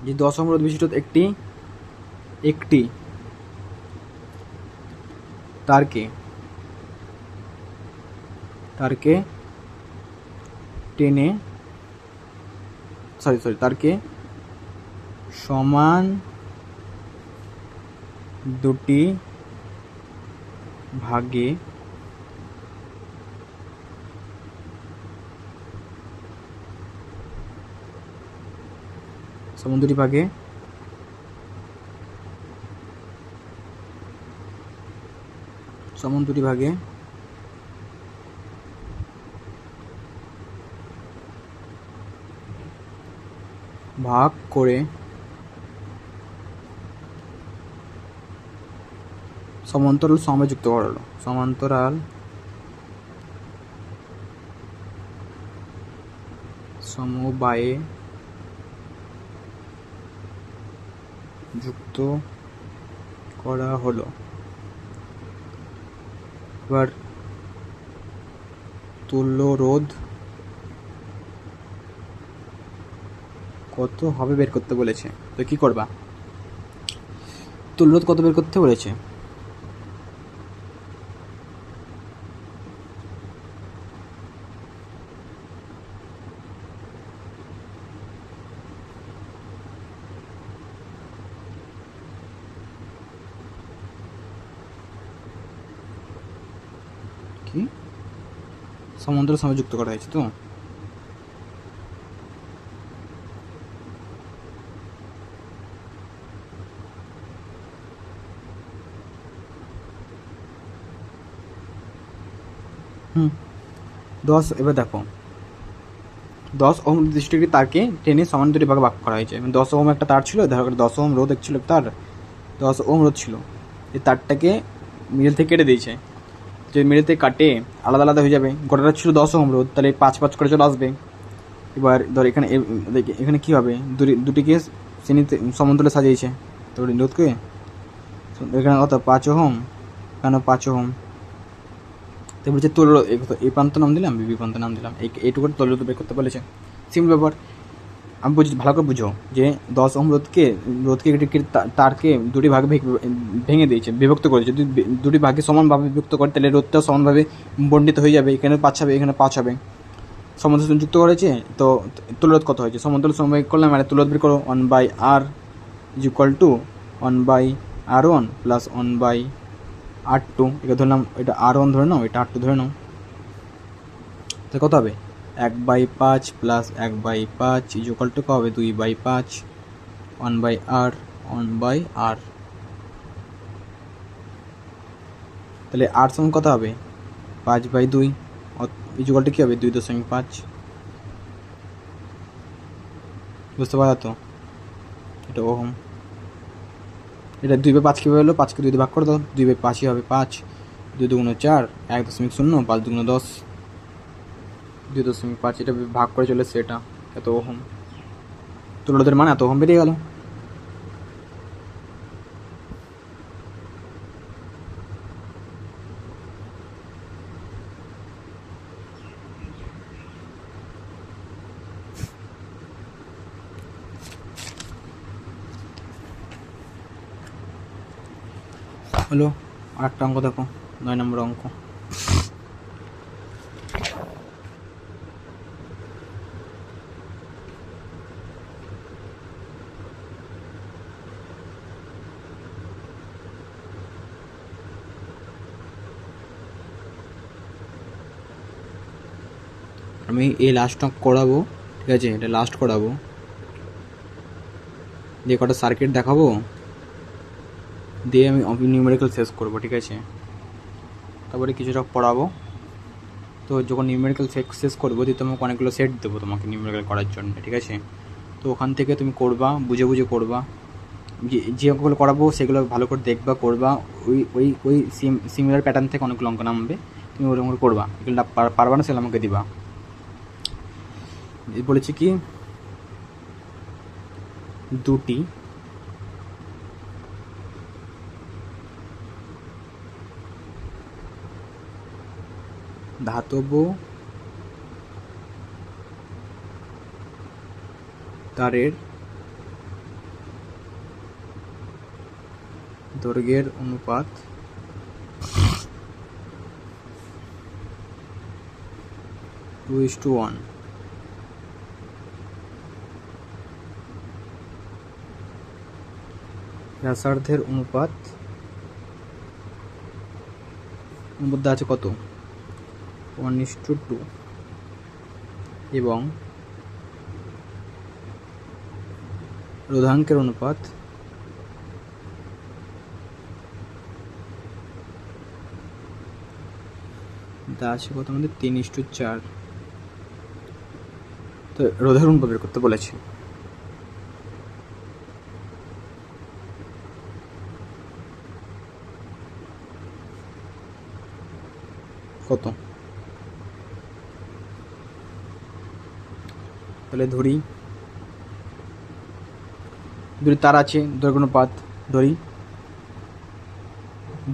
যে 10 ওহম রোধ বিশিষ্ট একটি একটি তারকে তারকে টেনে তারকে সমান দুটি ভাগে সমান দুটি ভাগে ভাগ করে সমান্তরাল সমবায়ে যুক্ত করা হলো। সমান্তরাল সমবায়ে যুক্ত করা হলো। এবার তুল্য রোধ কত হবে বের করতে বলেছে। তো কি করবা? তুল্য রোধ কত বের করতে বলেছে? কি সমান্তরাল সমবায়ে যুক্ত করা হয়েছে। তো এবার দেখো 10 ওহম নির্দিষ্ট একটি তারকে টেনে সমান দুটি ভাগে ভাগ করা হয়েছে। 10 ওহম একটা তার ছিল, ধরো 10 ওহম রোধ ছিল, তার 10 ওহম রোধ ছিল। এই তারটাকে মিডল থেকে কেটে দিয়েছে। যে মিডল থেকে কাটে আলাদা আলাদা হয়ে যাবে। গোটাটা ছিল 10 ওহম রোধ, তাহলে 5 করে চলে আসবে। এবার ধর এখানে কী হবে, দুটিকে শ্রেণীতে সমান্তরালে সাজিয়েছে। তো রোধকে এখানে কত 5 ওহম, এখানে 5 ওহম। তো বলছে তুল্য রোধ, এই প্রান্ত নাম দিলাম, বি প্রান্ত নাম দিলাম, এইটুকু তুল্য রোধ বের করতে বলেছে। সিম্পল ব্যাপার। আমি বুঝি, ভালো করে বুঝো যে 10 ওহম রোধকে তারকে দুটি ভাগে ভেঙে দিয়েছে, বিভক্ত করেছে। যদি দুটি ভাগে সমানভাবে বিভক্ত করে তাহলে রোধটা সমানভাবে বণ্টিত হয়ে যাবে। এখানে 5 হবে, এখানে 5 হবে। সমান্তরাল যুক্ত করেছে। তো তুল্য রোধ কত হয়েছে? সমান্তরাল সমবায় করলাম, মানে তুল্য রোধ বের করো। 1/r is equal to 1/r1 plus 1/r2। এটা ধরলাম, এটা r1 ধরে নাও, এটা r2 ধরে নাও। তো কত হবে? 1/5 প্লাস 1/5 ইজ ইকুয়াল টু কত হবে? 2/5। 1/r 1/r। তাহলে r সমান কত হবে? 5/2 ইজ ইকুয়াল টু কী হবে? 2.5। বুঝতে পারো তো? এটা ওহম। এটা 2/5 কীভাবে হলো? 5কে 2 দিয়ে ভাগ করে দাও, 2/5ই হবে। 5 2 2 4 1.0, 5 2 10, 2.5। এটা ভাগ করে চলেছে, এটা এত ওহম। তুল্য রোধের মান এত ওহম বেরিয়ে গেল। হলো। আর একটা অঙ্ক দেখো, 9 নম্বর অঙ্ক। আমি এই লাস্টটা করাবো, ঠিক আছে? এটা লাস্ট করাবো, দিয়ে কটা সার্কিট দেখাবো, দিয়ে আমি নিউমেরিক্যাল শেষ করবো, ঠিক আছে? তারপরে কিছুটা পড়াবো। তো যখন নিউমেরিক্যাল শেষ করবো, দিয়ে তোমাকে অনেকগুলো সেট দেবো তোমাকে নিউমেরিক্যাল করার জন্য, ঠিক আছে? তো ওখান থেকে তুমি করবা, বুঝে বুঝে করবা। যে অঙ্কগুলো করাবো সেগুলো ভালো করে দেখবা, করবা। ওই সিমিলার প্যাটার্ন থেকে অনেকগুলো অঙ্ক নামবে, তুমি ওরকম করে করবা। এগুলো পারবা না, সেগুলো আমাকে দিবা। বলেছি কি, দুটি ধাতব তারের দৈর্ঘ্যের অনুপাত টু ইস টু ওয়ান, ব্যাসার্ধের অনুপাত দেওয়া আছে কত 1:2 এবং রোধাঙ্কের অনুপাত দেওয়া আছে কত আমাদের 3:4। তো রোধের অনুপাত বের করতে বলেছে। কত তাহলে ধরি দুটি তার আছে, দৈর্ঘ্য অনুপাত ধরি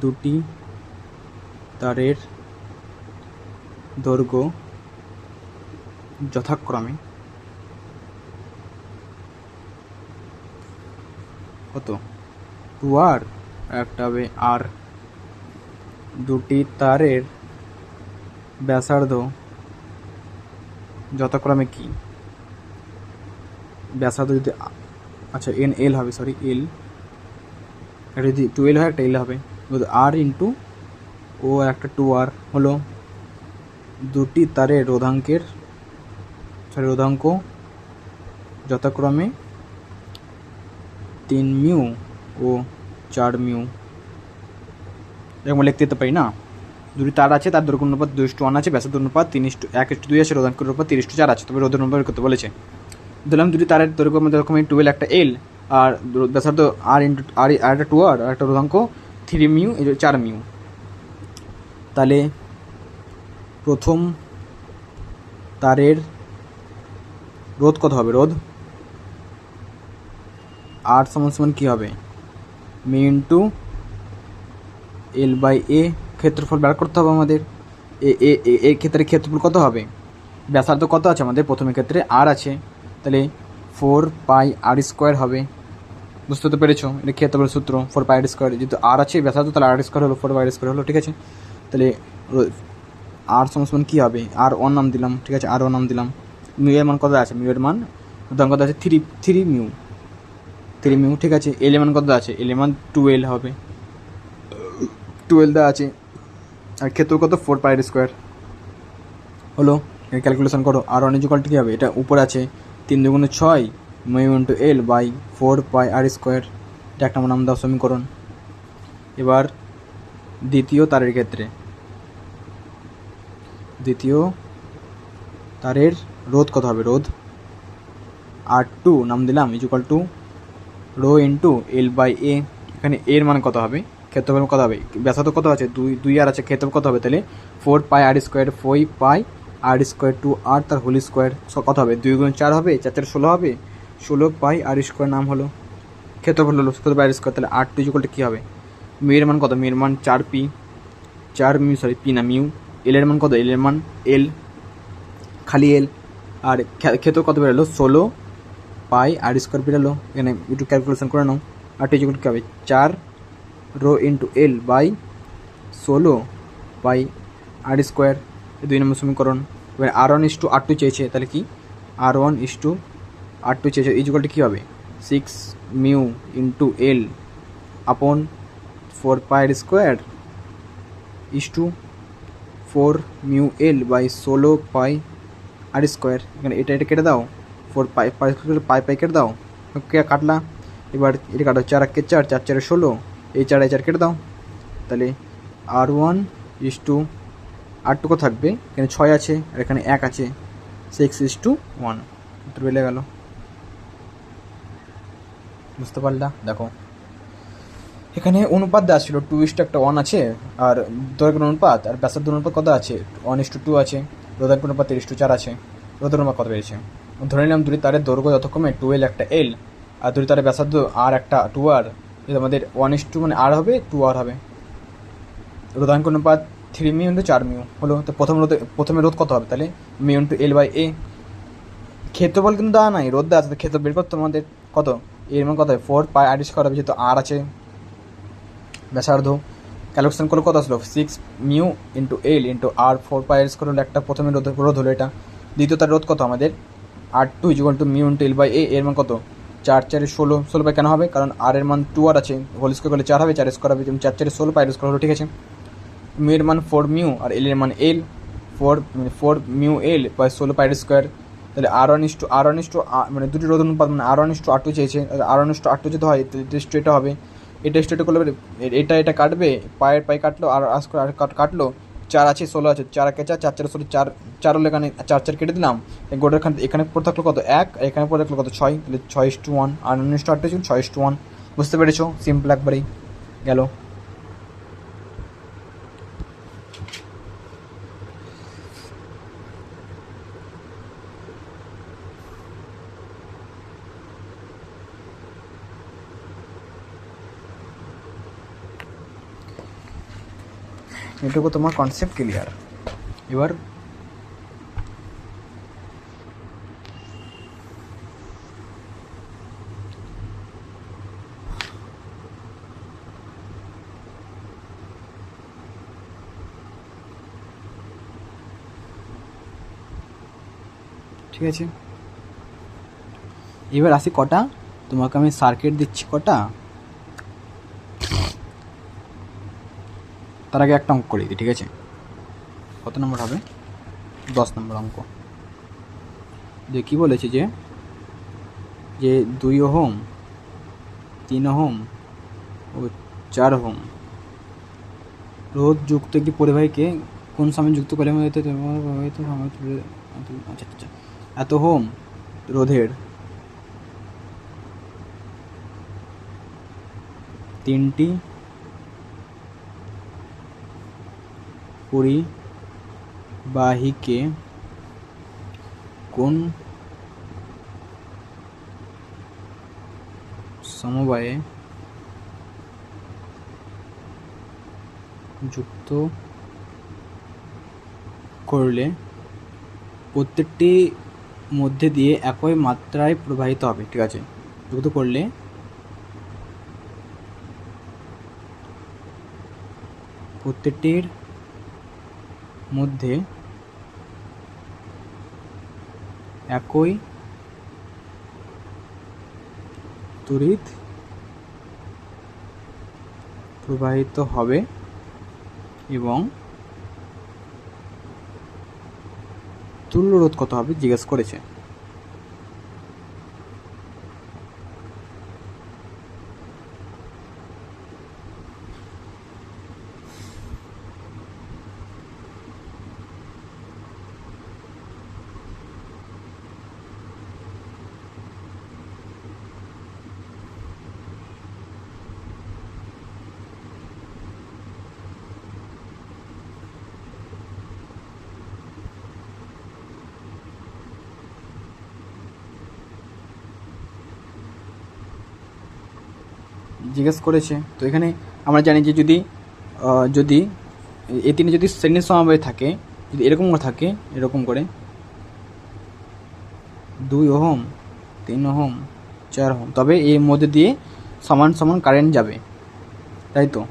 দুটি তারের দৈর্ঘ্য যথাক্রমে কত 2r, একটা হবে r। দুটি তারের ব্যাসার্ধ যথাক্রমে কি, ব্যাসার্ধ যদি আচ্ছা এল হবে, সরি এল, এটা যদি 12 হয় একটা এল হবে, আর ইন্টু ও একটা 2r হলো দুটি তারের রোধাঙ্ক যথাক্রমে 3 মিউ ও 4 মিউ। এরকম লিখতে দিতে পারি না। দুটি তার আছে, তার দৈর্ঘ্য অনুপাত 2:1 আছে, ব্যাসার্ধ অনুপাত 1:2 আছে, রোধাঙ্কের অনুপাত 3:4 আছে। তবে রোধের অনুপাত করতে বলেছে। দিলাম দুটি তারের দৈর্ঘ্য যথাক্রমে 12 একটা এল, আর ব্যাসার্ধ আর ইন্টু আর একটা 2r, আর একটা রোধাঙ্ক 3 মিউ 4 মিউ। তাহলে প্রথম তারের রোধ কত হবে, রোধ আর সমান কী হবে মিউ ইন্টু এল বাই এ। ক্ষেত্রফল বের করতে হবে আমাদের। এ ক্ষেত্রে ক্ষেত্রফল কত হবে, ব্যাসার্ধ কত আছে আমাদের প্রথমের ক্ষেত্রে আর আছে, তাহলে 4πr² হবে। বুঝতে তো পেরেছো, এটা ক্ষেত্রফলের সূত্র 4πr²। যেহেতু আর আছে ব্যাসার্ধ, তাহলে r² হলো 4πr² হলো, ঠিক আছে। তাহলে আর সমান কী হবে, r1 নাম দিলাম, ঠিক আছে, r1 নাম দিলাম। মিউ এর মান কত আছে, মিউ এর মান কত আছে 3 মিউ, ঠিক আছে। এল এর মান কত আছে, এল এর মান 12 হবে, 12 দেওয়া আছে। আর ক্ষেত্র কত 4πr² হলো। ক্যালকুলেশন করো। r1 = কী হবে, এটা উপরে আছে 3 × 6 mu into L by 4πr²। এটা একটা নাম দাও সমীকরণ। এবার দ্বিতীয় তারের ক্ষেত্রে, দ্বিতীয় তারের রোধ কত হবে, রোধ r2 নাম দিলাম = রো ইন্টু এল বাই এ। এখানে এর মান কত হবে, ক্ষেত্রফল কত হবে, ব্যাসার্ধ কত আছে 2 আর আছে, ক্ষেত্রফল কত হবে তাহলে 4πr², 4πr² 2r তার হোল স্কোয়ার কত হবে 2 × 4 হবে, 4 × 16 হবে, 16πr² নাম হলো, ক্ষেত্রফল হলো 17πr²। তাহলে r2 = কী হবে, মিউ এর মান কত, মিউ এর মান 4p, 4 মিউ, সরি পি না মিউ। এল এর মান কত, এল এর মান এল, খালি এল। আর ক্ষেত্র কত বেরোলো 16πr² বেরোলো। এখানে একটু ক্যালকুলেশন করে নাও। আর টি = কী হবে 4 rho into L by 16πr²। 2 নম্বর সমীকরণ। এবার r1:r2 চেয়েছে, তাহলে কি r1:r2 চেয়েছে = কী হবে 6 মিউ ইন্টু এল আপন 4πr² = 4 mu L by 16πr²। এখানে এটা কেটে দাও, 4π কেটে দাও, কাটলা। এবার এটা কাটো, 4 × 4, 4 × 4 = 16, এই 4 4 কেটে দাও। তাহলে r1:r2 কত থাকবে, এখানে 6 আছে আর এখানে 1 আছে, 6:1 উত্তর বেড়ে গেল। বুঝতে পারলা, দেখো এখানে অনুপাত দেওয়া ছিল 2:1 আছে, আর দৈর্ঘ্য অনুপাত আর ব্যাসার্ধ অনুপাত কত আছে 1:2 আছে, রোধাঙ্ক অনুপাত 3:4 আছে। রোধের অনুপাত কত পেয়েছে, ধরে নিলাম দুটি তারের দৈর্ঘ্য যথাক্রমে 12 একটা এল, আর দুটি তারের ব্যাসার্ধ আর একটা 2r। যদি আমাদের 1:2 মানে আর হবে 2r হবে। রোধাঙ্ক অনুপাত 3 মিউ ইন্টু 4 মিউ হলো। তো প্রথমে রোধ কত হবে, তাহলে মিউ ইন্টু এল বাই এ। ক্ষেত্রফল কিন্তু দেওয়া নাই, রোধ দেওয়া আছে, ক্ষেত্র বের করতে আমাদের কত, এর মান কত হবে 4πr² হবে, যেহেতু আর আছে। ব্যাসার্ধ ক্যালকুলেশন করলে কত আসলো 6 মিউ ইন্টু এল ইন্টু আর 4 পাই আর স্কোয়ার হলো একটা প্রথমে রোধ হলো এটা। দ্বিতীয়টার রোধ কত আমাদের R two equal to mu into L by এর মান কত 4 4 16 বাই কেন হবে কারণ আর এর মান 2 আর আছে, হোল স্কোয়ার করলে 4 হবে, 4 স্কোয়ার হবে, 4 4 16 পাই স্কোয়ার হলো, ঠিক আছে। মিউ এর মান 4 মিউ আর এল এর মান L 4 mu L by 16 pi square. তাহলে আর ওয়ান ইস টু মানে দুটি রোধ অনুপাত মানে R1:R2 চেয়েছে, R1:R2 যদি হয় তাহলে টেস্ট এটা হবে, এটা স্ট্রেট করলে এটা কাটবে, পায়ের পাই কাটলো আর আর কাটলো, 4 আছে 16 আছে, 4 একে 4 4 4 16 4 4 হলো এখানে 4 4 কেটে দিলাম, গোটার এখানে পড়ে থাকলো কত 1, এখানে পড়ে থাকলো কত 6, তাহলে 6:1 R1:R2 ছিল 6:1। বুঝতে পেরেছো? সিম্পল একবারেই গেল। এটুকু তোমার কনসেপ্ট ক্লিয়ার। এবার ঠিক আছে, এবার আসি কটা তোমাকে আমি সার্কিট দিচ্ছি কটা, তার আগে একটা অঙ্ক করে দিই, ঠিক আছে। কত নম্বর হবে 10 নম্বর অঙ্ক। যে কী বলেছে যে 2 ওহম 3 ওহম ও 4 ওহম রোধ যুক্ত একটি পরিবাহীকে কোন সময় যুক্ত করে আচ্ছা আচ্ছা এত ওহম রোধের 3টি পরিবাহীকে কোন সমবায়ে যুক্ত করলে প্রত্যেকটি মধ্যে দিয়ে একই মাত্রায় প্রবাহিত হবে, ঠিক আছে। যুক্ত করলে প্রত্যেকটির মধ্যে একই তড়িৎ প্রবাহিত হবে এবং তুল্য রোধ কত হবে জিজ্ঞেস করেছে। জিজ্ঞেস করেছে তো এখানে আমরা জানি যে যদি যদি এই তিনে যদি শ্রেণীর সমবায় থাকে, যদি এরকম করে থাকে, এরকম করে 2 ওহম 3 ওহম 4 ওহম, তবে এর মধ্যে দিয়ে সমান সমান কারেন্ট যাবে, তাই তো।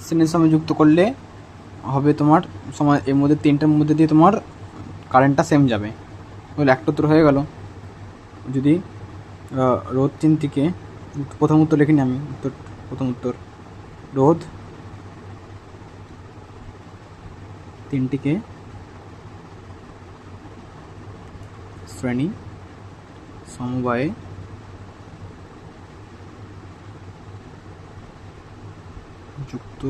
শ্রেণীর সঙ্গে যুক্ত করলে হবে তোমার সময় এর মধ্যে তিনটার মধ্যে দিয়ে তোমার কারেন্টটা সেম যাবে। তাহলে একটা উত্তর হয়ে গেল। যদি রোধ 3 থেকে প্রথম উত্তর লিখিনি আমি, প্রথম উত্তর রোধ 3টিকে শ্রেণী সমবায়ে যুক্ত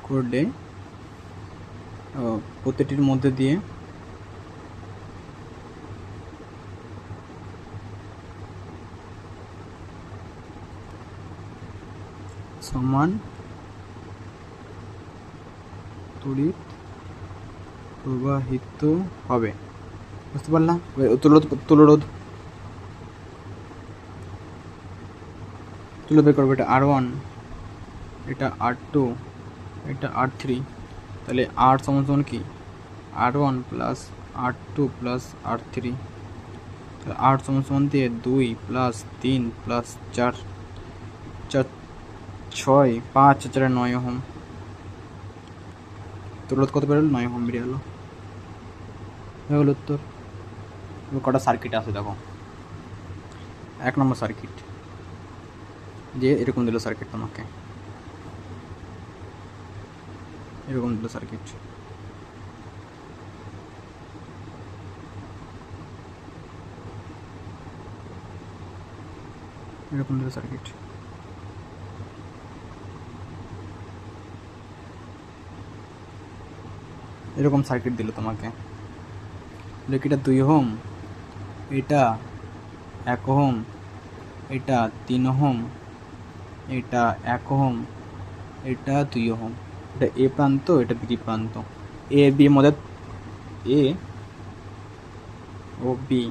করলে প্রতিটির মধ্যে দিয়ে সমান তড়িৎ প্রবাহিত হবে। বুঝতে পারলাম? তুলরোধ বের করবো। এটা R1, এটা R2, এটা R3। তাহলে R সমান কি R1 plus R2 plus R3। তাহলে R সমান দিয়ে 2 প্লাস 3 প্লাস 4 6 5 4 9 ওহম। তুলরোধ কত বেরোলো? 9 ওহম বেরিয়ে গেলো। হয়ে গেল উত্তর। কটা সার্কিট আছে দেখো। 1 নম্বর সার্কিট, যে এরকম দিল সার্কিট, তোমাকে এরকম দিল সার্কিট। এরকম দিল সার্কিট। এরকম সার্কিট দিল তোমাকে। এটা 2 ওহম, এটা 1 ওহম, এটা 3 ওহম, এটা 1 ওহম, এটা 2 ওহম। এটা এ প্রান্ত, এটা বি প্রান্ত। এ বি এর মধ্যে, এ ও বি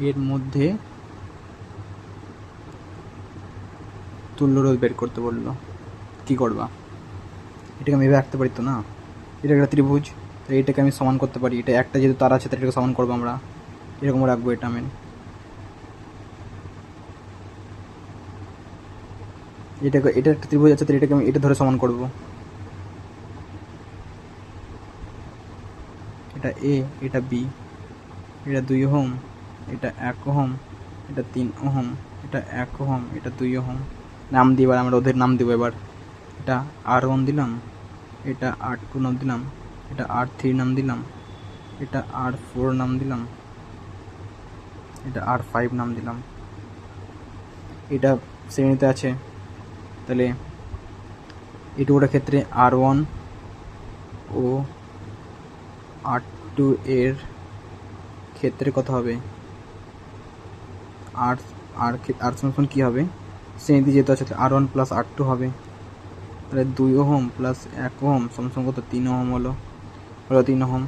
এর মধ্যে তুল্যরোধ বের করতে বললো। কি করবা? এটাকে আমি এভাবে রাখতে পারি তো না? এটা একটা ত্রিভুজ, তাই এটাকে আমি সমান করতে পারি। এটা একটা যেহেতু তার আছে, তাই এটাকে সমান করবো আমরা। এরকম রাখবো এটা আমি। এটাকে, এটা একটা ত্রিভুজ আছে, তাই এটাকে আমি এটা ধরে সমান করব। এটা এ, এটা বি, এটা 2 ওহম, এটা 1 ওহম, এটা 3 ওহম, এটা 1 ওহম, এটা 2 ওহম। নাম দিই এবার আমরা, ওদের নাম দেবো এবার। এটা R1 দিলাম, এটা R2 নাম দিলাম, এটা R3 নাম দিলাম, এটা R4 নাম দিলাম, এটা R5 নাম দিলাম। এটা শ্রেণীতে আছে, তাহলে এটুকুটার ক্ষেত্রে R1 ও R2 এর ক্ষেত্রে কত হবে? আর সমান কি হবে? শ্রেণীতে যেহেতু আছে, R1 প্লাস R2 হবে। তাহলে 2 ওহম প্লাস 1 ওহম সমান কত? 3 ওহম হলো 3 ওহম।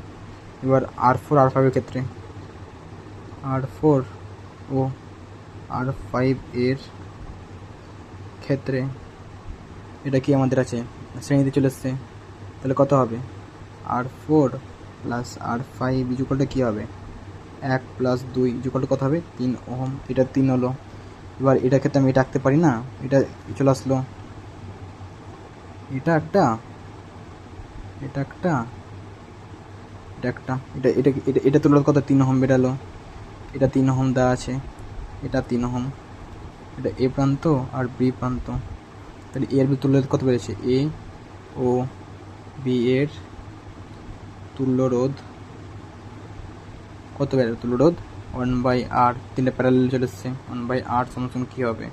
এবার R4 R5 এর ক্ষেত্রে, R4 ও R5 এর ক্ষেত্রে এটা কি আমাদের আছে? শ্রেণীতে চলে এসছে। তাহলে কত হবে? R4 প্লাস R5 ইকুয়ালটা কী হবে? 1 প্লাস 2 ইকুয়ালটা কত হবে? 3 ওহম। এটা 3 হলো। এবার এটার ক্ষেত্রে আমি এটা আঁকতে পারি না? এটা চলে আসলো। এটা একটা, এটা একটা, এটা একটা, এটা এটা এটা এটা তুলনার কত? 3 ওহম বেরালো। এটা 3 ওহম দেওয়া আছে, এটা 3 ওহম। এটা এ প্রান্ত আর বি প্রান্ত। তাহলে এর বি তুল্য কত বেড়েছে? এ ও বি এর তুল্য রোধ কত বেড়ে? তুল্য রোধ 1/r। 3টা প্যারালাল চলে এসছে। 1/r সমান কী হবে?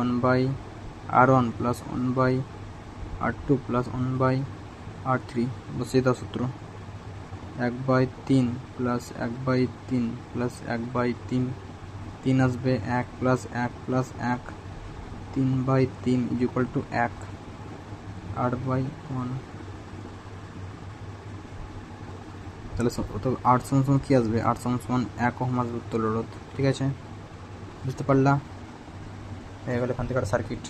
1/r1 plus 1/r2 plus 1/r3 বসিয়ে দাও সূত্র। 1/3 প্লাস 1/3 প্লাস 1/3, 3 আসবে, 1 plus 1 plus 1, 3/3 equal to 1, r/1। তাহলে আর সমান কী আসবে? আর সমান 1 ওহম আসবে তুল্য রোধ। ঠিক আছে, বুঝতে পারলা? হয়ে গেল এখান থেকে সার্কিট।